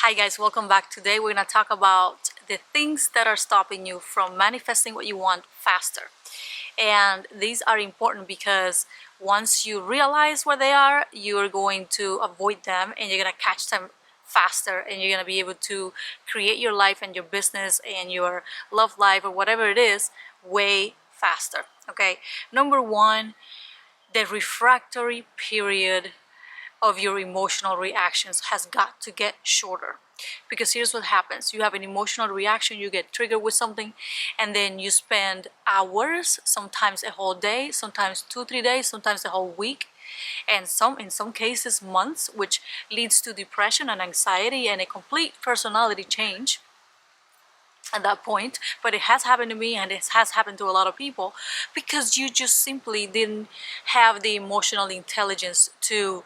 Hi guys, welcome back. Today we're going to talk about the things that are stopping you from manifesting what you want faster. And these are important because once you realize where they are, you're going to avoid them and you're going to catch them faster, and you're going to be able to create your life and your business and your love life or whatever it is way faster. Okay, number one, the refractory period of your emotional reactions has got to get shorter. Because here's what happens: you have an emotional reaction, you get triggered with something, and then you spend hours, sometimes a whole day, sometimes 2-3 days, sometimes a whole week, and in some cases months, which leads to depression and anxiety and a complete personality change at that point. But it has happened to me, and it has happened to a lot of people, because you just simply didn't have the emotional intelligence to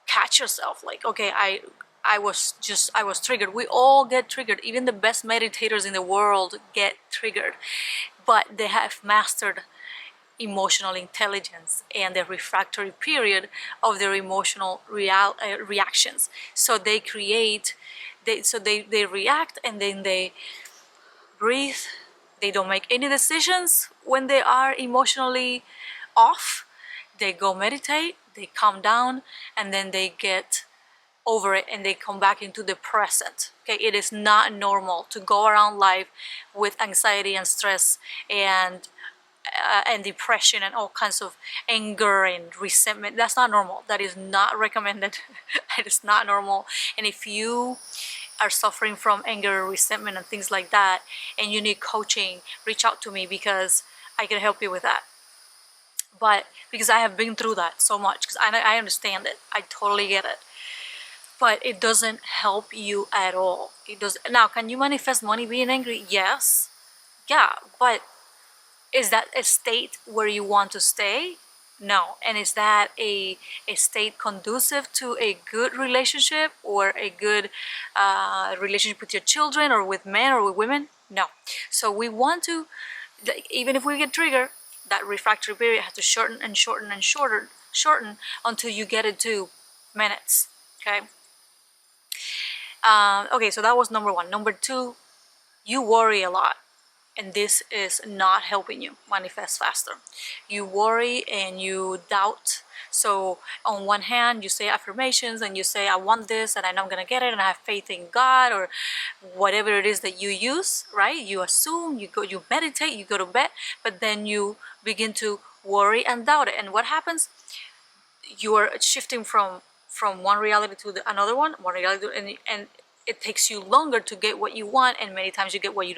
catch yourself. Like, okay, I was triggered. We all get triggered. Even the best meditators in the world get triggered, but they have mastered emotional intelligence and the refractory period of their emotional reactions. So they react, and then they breathe. They don't make any decisions when they are emotionally off. They go meditate, they calm down, and then they get over it and they come back into the present. Okay, it is not normal to go around life with anxiety and stress and depression and all kinds of anger and resentment. That's not normal. That is not recommended. It is not normal. And if you are suffering from anger, resentment, and things like that, and you need coaching, reach out to me, because I can help you with that. But because I have been through that so much, because I understand it, I totally get it. But it doesn't help you at all. It does. Now, can you manifest money being angry? Yes. Yeah, but is that a state where you want to stay? No. And is that a state conducive to a good relationship or a good relationship with your children or with men or with women? No. So we want to, even if we get triggered, that refractory period has to shorten and shorten and shorten until you get it to minutes. Okay. Okay, so that was number one. Number two, you worry a lot, and this is not helping you manifest faster. You worry and you doubt. So on one hand, you say affirmations and you say, I want this and I know I'm gonna get it, and I have faith in God, or whatever it is that you use, right? You assume, you meditate, you go to bed, but then you begin to worry and doubt it. And what happens? You are shifting from one reality to another one reality, and it takes you longer to get what you want, and many times you get what you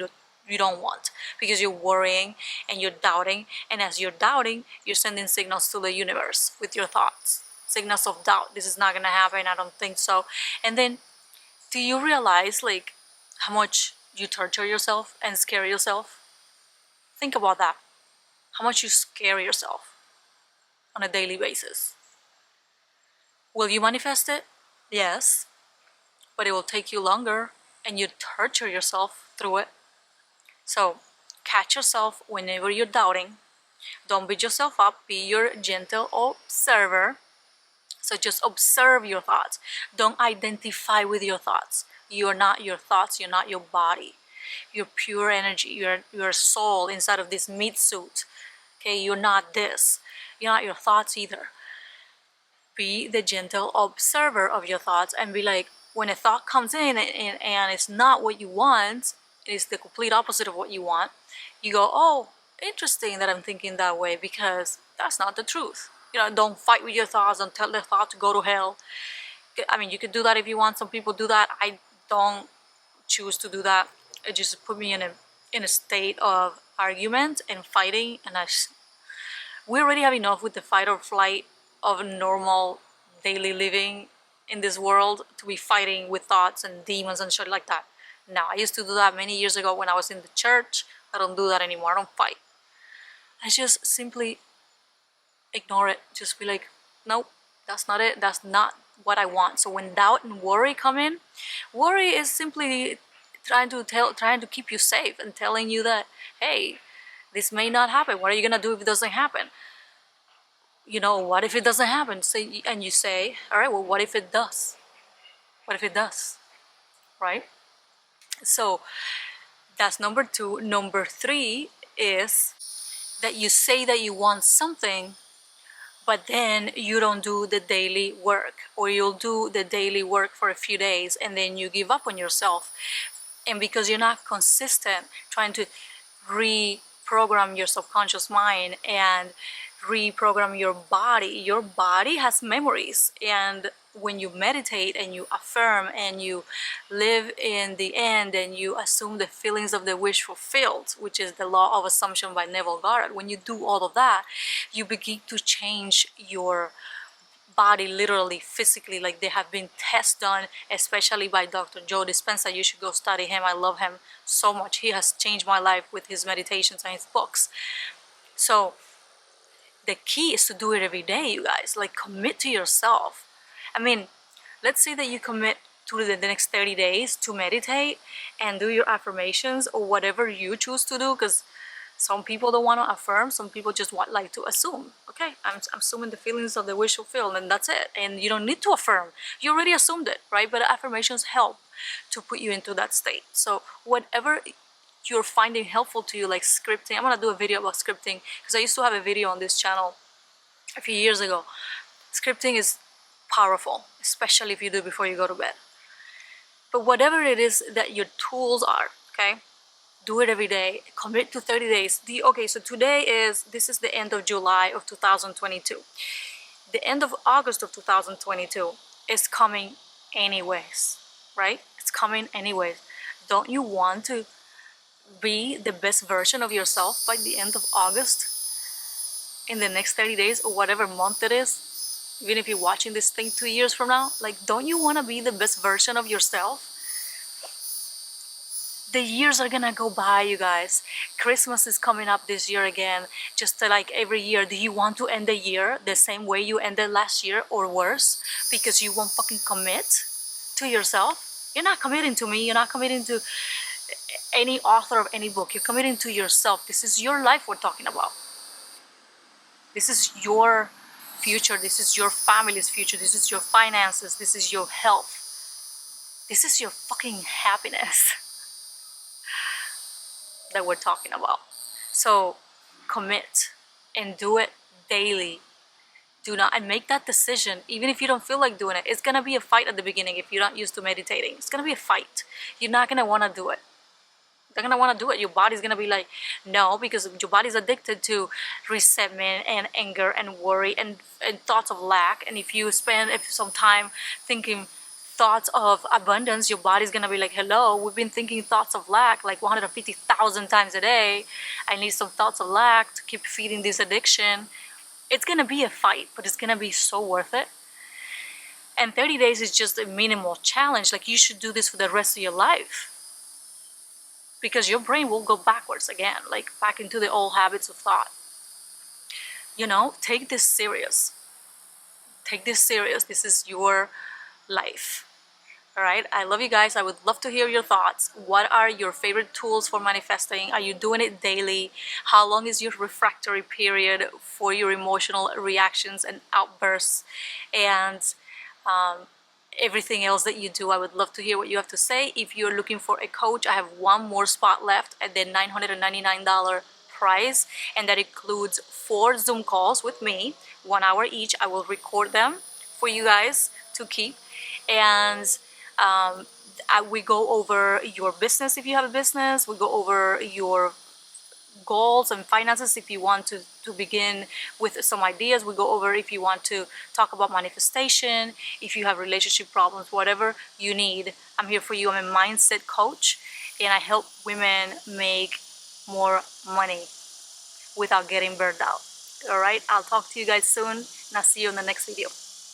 don't want, because you're worrying and you're doubting. And as you're doubting, you're sending signals to the universe with your thoughts, signals of doubt. This is not gonna happen, I don't think so. And then, do you realize, like, how much you torture yourself and scare yourself? Think about that. How much you scare yourself on a daily basis. Will you manifest it? Yes, but it will take you longer, and you torture yourself through it. So catch yourself whenever you're doubting. Don't beat yourself up. Be your gentle observer. So just observe your thoughts. Don't identify with your thoughts. You're not your thoughts. You're not your body. You're pure energy. You're soul inside of this meat suit. Okay, you're not this. You're not your thoughts either. Be the gentle observer of your thoughts, and be like, when a thought comes in and it's not what you want, it's the complete opposite of what you want, you go, oh, interesting that I'm thinking that way, because that's not the truth. Don't fight with your thoughts. Don't tell the thought to go to hell. I mean, you could do that if you want. Some people do that. I don't choose to do that. It just put me in a state of argument and fighting, and we already have enough with the fight or flight of normal daily living in this world, to be fighting with thoughts and demons and shit like that. Now, I used to do that many years ago when I was in the church. I don't do that anymore. I don't fight. I just simply ignore it. Just be like, nope, that's not it. That's not what I want. So when doubt and worry come in, worry is simply trying to keep you safe and telling you that, hey, this may not happen. What are you gonna do if it doesn't happen? What if it doesn't happen? And you say, all right, well, what if it does? What if it does? right? So that's number two. Number three is that you say that you want something, but then you don't do the daily work, or you'll do the daily work for a few days and then you give up on yourself. And because you're not consistent trying to reprogram your subconscious mind and reprogram your body has memories. And when you meditate and you affirm and you live in the end and you assume the feelings of the wish fulfilled, which is the law of assumption by Neville Goddard, when you do all of that, you begin to change your body, literally, physically. Like, there have been tests done, especially by Dr. Joe Dispenza. You should go study him. I love him so much. He has changed my life with his meditations and his books. So the key is to do it every day, you guys. Like, commit to yourself. I mean, let's say that you commit to the next 30 days to meditate and do your affirmations or whatever you choose to do, because some people don't want to affirm, some people just like to assume. Okay, I'm assuming the feelings of the wish fulfilled, and that's it. And you don't need to affirm. You already assumed it, right? But affirmations help to put you into that state. So whatever you're finding helpful to you, like scripting. I'm gonna do a video about scripting because I used to have a video on this channel a few years ago. Scripting is powerful, especially if you do it before you go to bed. But whatever it is that your tools are, okay, do it every day. Commit to 30 days. Okay, so this is the end of July of 2022. The end of August of 2022 is coming anyways, right? It's coming anyways. Don't you want to be the best version of yourself by the end of August, in the next 30 days, or whatever month it is? Even if you're watching this thing 2 years from now, like, don't you want to be the best version of yourself? The years are gonna go by, you guys. Christmas is coming up this year again, just like every year. Do you want to end the year the same way you ended last year, or worse, because you won't fucking commit to yourself? You're not committing to me. You're not committing to any author of any book. You're committing to yourself. This is your life we're talking about. This is your future. This is your family's future. This is your finances. This is your health. This is your fucking happiness that we're talking about. So commit and do it daily. Do not, and make that decision even if you don't feel like doing it. It's gonna be a fight at the beginning if you're not used to meditating. It's gonna be a fight. You're not gonna want to do it. You're gonna want to do it. Your body's gonna be like, no, because your body's addicted to resentment and anger and worry and thoughts of lack. And if you spend some time thinking thoughts of abundance, your body's gonna be like, hello, we've been thinking thoughts of lack like 150,000 times a day. I need some thoughts of lack to keep feeding this addiction. It's gonna be a fight, but it's gonna be so worth it. And 30 days is just a minimal challenge. Like, you should do this for the rest of your life, because your brain will go backwards again, like back into the old habits of thought. You know, take this serious. Take this serious. This is your life. All right, I love you guys. I would love to hear your thoughts. What are your favorite tools for manifesting? Are you doing it daily? How long is your refractory period for your emotional reactions and outbursts? And everything else that you do, I would love to hear what you have to say. If you're looking for a coach, I have one more spot left at the $999 price, and that includes 4 Zoom calls with me, 1 hour each. I will record them for you guys to keep, and we go over your business if you have a business. We go over your goals and finances if you want to begin with some ideas. We go over if you want to talk about manifestation, if you have relationship problems, whatever you need, I'm here for you. I'm a mindset coach, and I help women make more money without getting burned out. All right, I'll talk to you guys soon, and I'll see you in the next video.